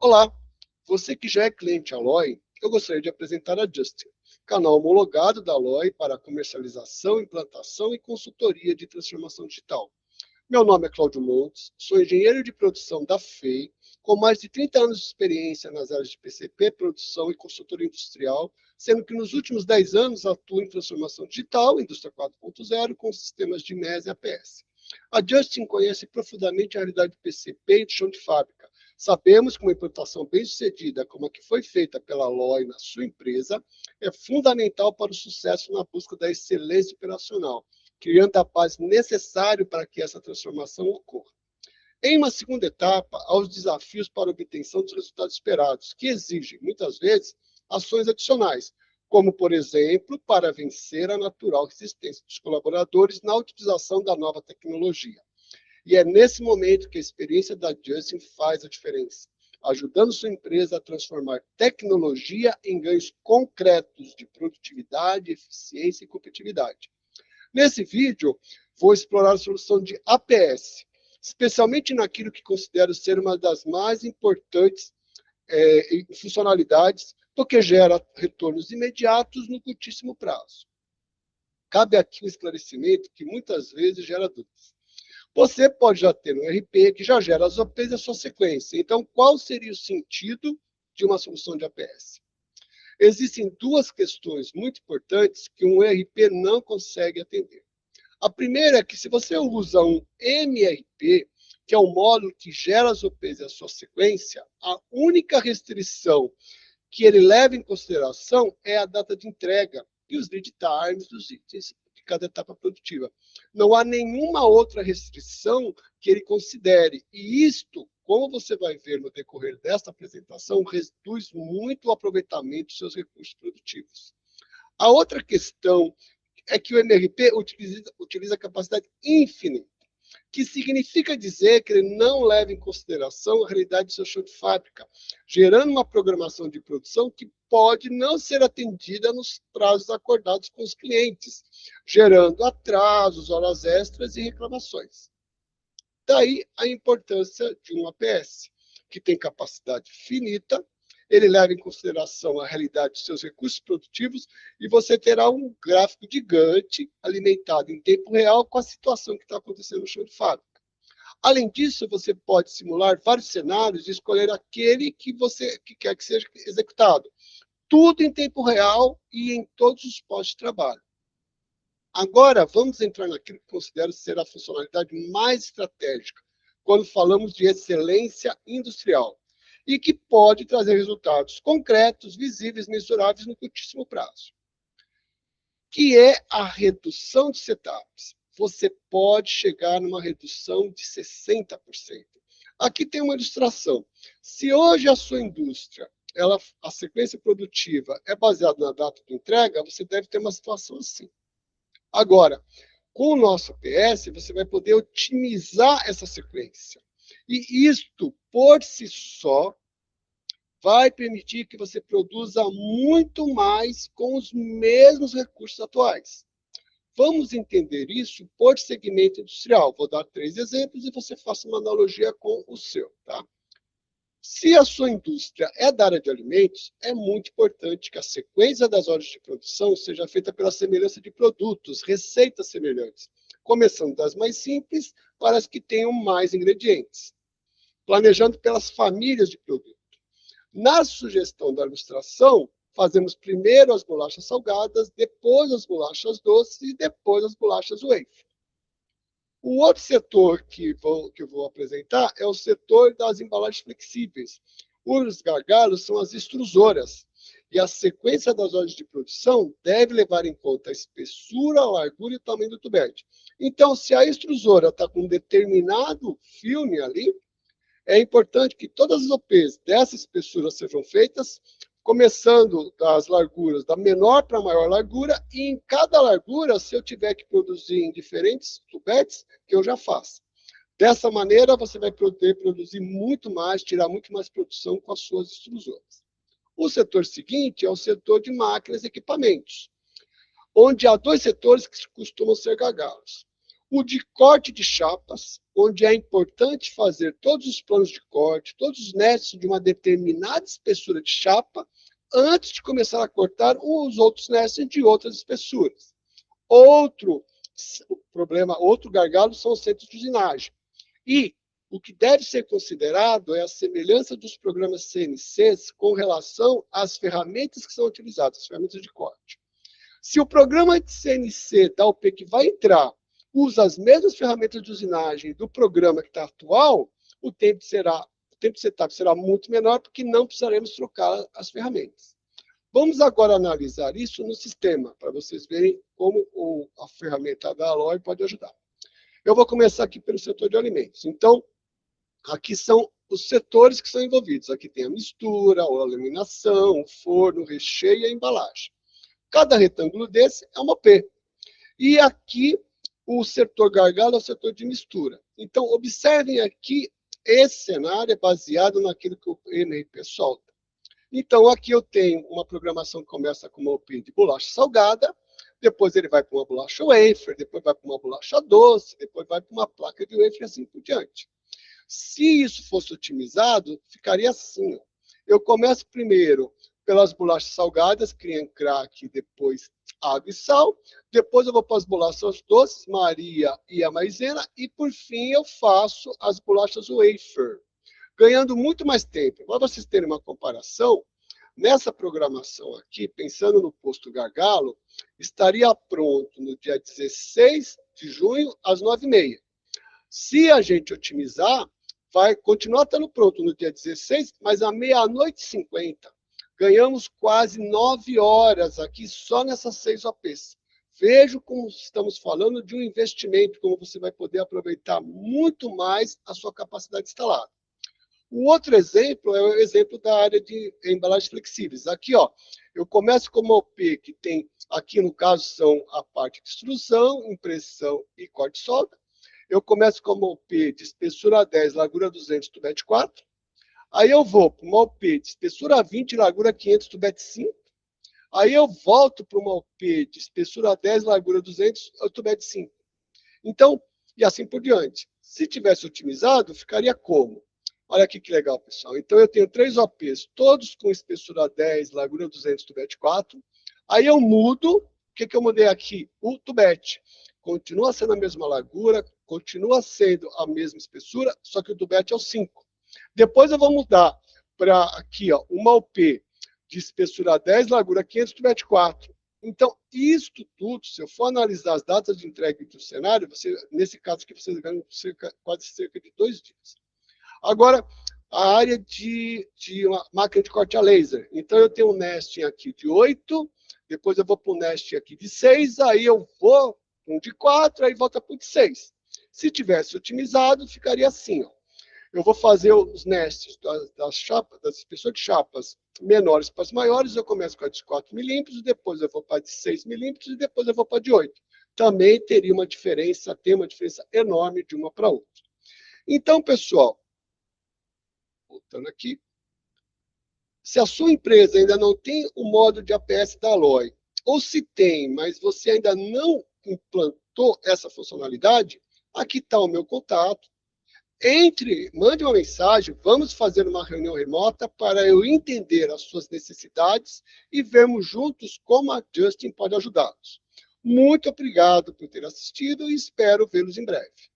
Olá, você que já é cliente Alloy, eu gostaria de apresentar a Justin, canal homologado da Alloy para comercialização, implantação e consultoria de transformação digital. Meu nome é Cláudio Montes, sou engenheiro de produção da FEI, com mais de 30 anos de experiência nas áreas de PCP, produção e consultoria industrial, sendo que nos últimos 10 anos atuo em transformação digital, indústria 4.0, com sistemas de MES e APS. A Justin conhece profundamente a realidade do PCP e do chão de fábrica. Sabemos que uma implantação bem-sucedida, como a que foi feita pela Alloy na sua empresa, é fundamental para o sucesso na busca da excelência operacional, criando a base necessária para que essa transformação ocorra. Em uma segunda etapa, há os desafios para a obtenção dos resultados esperados, que exigem, muitas vezes, ações adicionais, como, por exemplo, para vencer a natural resistência dos colaboradores na utilização da nova tecnologia. E é nesse momento que a experiência da Justin faz a diferença, ajudando sua empresa a transformar tecnologia em ganhos concretos de produtividade, eficiência e competitividade. Nesse vídeo, vou explorar a solução de APS, especialmente naquilo que considero ser uma das mais importantes funcionalidades, porque gera retornos imediatos no curtíssimo prazo. Cabe aqui um esclarecimento que muitas vezes gera dúvidas. Você pode já ter um RP que já gera as OPs e a sua sequência. Então, qual seria o sentido de uma solução de APS? Existem duas questões muito importantes que um ERP não consegue atender. A primeira é que se você usa um MRP, que é um módulo que gera as OPs e a sua sequência, a única restrição que ele leva em consideração é a data de entrega e os lead times dos itens de cada etapa produtiva. Não há nenhuma outra restrição que ele considere. E isto, como você vai ver no decorrer desta apresentação, reduz muito o aproveitamento dos seus recursos produtivos. A outra questão é que o MRP utiliza a capacidade infinita, que significa dizer que ele não leva em consideração a realidade do seu chão de fábrica, gerando uma programação de produção que pode não ser atendida nos prazos acordados com os clientes, gerando atrasos, horas extras e reclamações. Daí a importância de um APS, que tem capacidade finita, ele leva em consideração a realidade dos seus recursos produtivos e você terá um gráfico de Gantt alimentado em tempo real com a situação que está acontecendo no chão de fábrica. Além disso, você pode simular vários cenários e escolher aquele que você quer que seja executado. Tudo em tempo real e em todos os postos de trabalho. Agora, vamos entrar naquilo que considero ser a funcionalidade mais estratégica, quando falamos de excelência industrial, e que pode trazer resultados concretos, visíveis, mensuráveis no curtíssimo prazo, que é a redução de setups. Você pode chegar numa redução de 60%. Aqui tem uma ilustração. Se hoje a sua indústria, a sequência produtiva é baseada na data de entrega, você deve ter uma situação assim. Agora, com o nosso PS, você vai poder otimizar essa sequência. E isto, por si só, vai permitir que você produza muito mais com os mesmos recursos atuais. Vamos entender isso por segmento industrial. Vou dar 3 exemplos e você faça uma analogia com o seu, tá? Se a sua indústria é da área de alimentos, é muito importante que a sequência das horas de produção seja feita pela semelhança de produtos, receitas semelhantes, começando das mais simples para as que tenham mais ingredientes, planejando pelas famílias de produto. Na sugestão da ilustração, fazemos primeiro as bolachas salgadas, depois as bolachas doces e depois as bolachas wafer. O outro setor que eu vou apresentar é o setor das embalagens flexíveis. Os gargalos são as extrusoras. E a sequência das horas de produção deve levar em conta a espessura, a largura e o tamanho do tubete. Então, se a extrusora está com um determinado filme ali, é importante que todas as OPs dessa espessura sejam feitas, começando das larguras da menor para a maior largura, e em cada largura, se eu tiver que produzir em diferentes tubetes, que eu já faço. Dessa maneira, você vai poder produzir muito mais, tirar muito mais produção com as suas extrusoras. O setor seguinte é o setor de máquinas e equipamentos, onde há 2 setores que costumam ser gargalos. o de corte de chapas, onde é importante fazer todos os planos de corte, todos os nestes de uma determinada espessura de chapa, antes de começar a cortar os outros nestes de outras espessuras. Outro problema, outro gargalo são os centros de usinagem. E o que deve ser considerado é a semelhança dos programas CNCs com relação às ferramentas que são utilizadas, as ferramentas de corte. Se o programa de CNC da UP que vai entrar usa as mesmas ferramentas de usinagem do programa que está atual, o tempo de setup será muito menor, porque não precisaremos trocar as ferramentas. Vamos agora analisar isso no sistema, para vocês verem como a ferramenta da Alloy pode ajudar. Eu vou começar aqui pelo setor de alimentos. Então, aqui são os setores que são envolvidos. Aqui tem a mistura, a laminação, o forno, o recheio e a embalagem. Cada retângulo desse é uma P. E aqui, o setor gargalo é o setor de mistura. Então, observem aqui, esse cenário é baseado naquilo que o MRP solta. Então, aqui eu tenho uma programação que começa com uma OP de bolacha salgada, depois ele vai para uma bolacha wafer, depois vai para uma bolacha doce, depois vai para uma placa de wafer e assim por diante. Se isso fosse otimizado, ficaria assim. Eu começo primeiro pelas bolachas salgadas, creme crack, depois água e sal. Depois eu vou para as bolachas doces, Maria e a maisena. E, por fim, eu faço as bolachas wafer, ganhando muito mais tempo. Para vocês terem uma comparação, nessa programação aqui, pensando no posto gargalo, estaria pronto no dia 16 de junho, às 9h30. Se a gente otimizar, vai continuar estando pronto no dia 16, mas à 00h50. Ganhamos quase 9 horas aqui só nessas 6 OPs. Vejo como estamos falando de um investimento, como você vai poder aproveitar muito mais a sua capacidade instalada. O outro exemplo é o exemplo da área de embalagens flexíveis. Aqui, ó, eu começo com uma OP que tem, aqui no caso, são a parte de extrusão, impressão e corte de solda. Eu começo com uma OP de espessura 10, largura 200, tubete 4. Aí eu vou para uma OP de espessura 20, largura 500, tubete 5. Aí eu volto para uma OP de espessura 10, largura 200, tubete 5. Então, e assim por diante. Se tivesse otimizado, ficaria como? Olha aqui que legal, pessoal. Então, eu tenho 3 OPs, todos com espessura 10, largura 200, tubete 4. Aí eu mudo, o que eu mudei aqui? O tubete. Continua sendo a mesma largura, continua sendo a mesma espessura, só que o tubete é o 5. Depois eu vou mudar para aqui, ó, uma OP de espessura 10, largura 500, tubete 4. Então, isto tudo, se eu for analisar as datas de entrega do cenário, nesse caso aqui, vocês ganham quase cerca de 2 dias. Agora, a área de uma máquina de corte a laser. Então, eu tenho um nesting aqui de 8, depois eu vou para um nesting aqui de 6, aí eu vou para um de 4, aí volta para um de 6. Se tivesse otimizado, ficaria assim, ó. Eu vou fazer os nestes das espessuras de chapas menores para as maiores, eu começo com a de 4 milímetros, depois eu vou para a de 6 milímetros e depois eu vou para a de 8. Também teria uma diferença, tem uma diferença enorme de uma para outra. Então, pessoal, voltando aqui, se a sua empresa ainda não tem o modo de APS da Alloy, ou se tem, mas você ainda não implantou essa funcionalidade, aqui está o meu contato. Mande uma mensagem, vamos fazer uma reunião remota para eu entender as suas necessidades e vermos juntos como a Justin pode ajudá-los. Muito obrigado por ter assistido e espero vê-los em breve.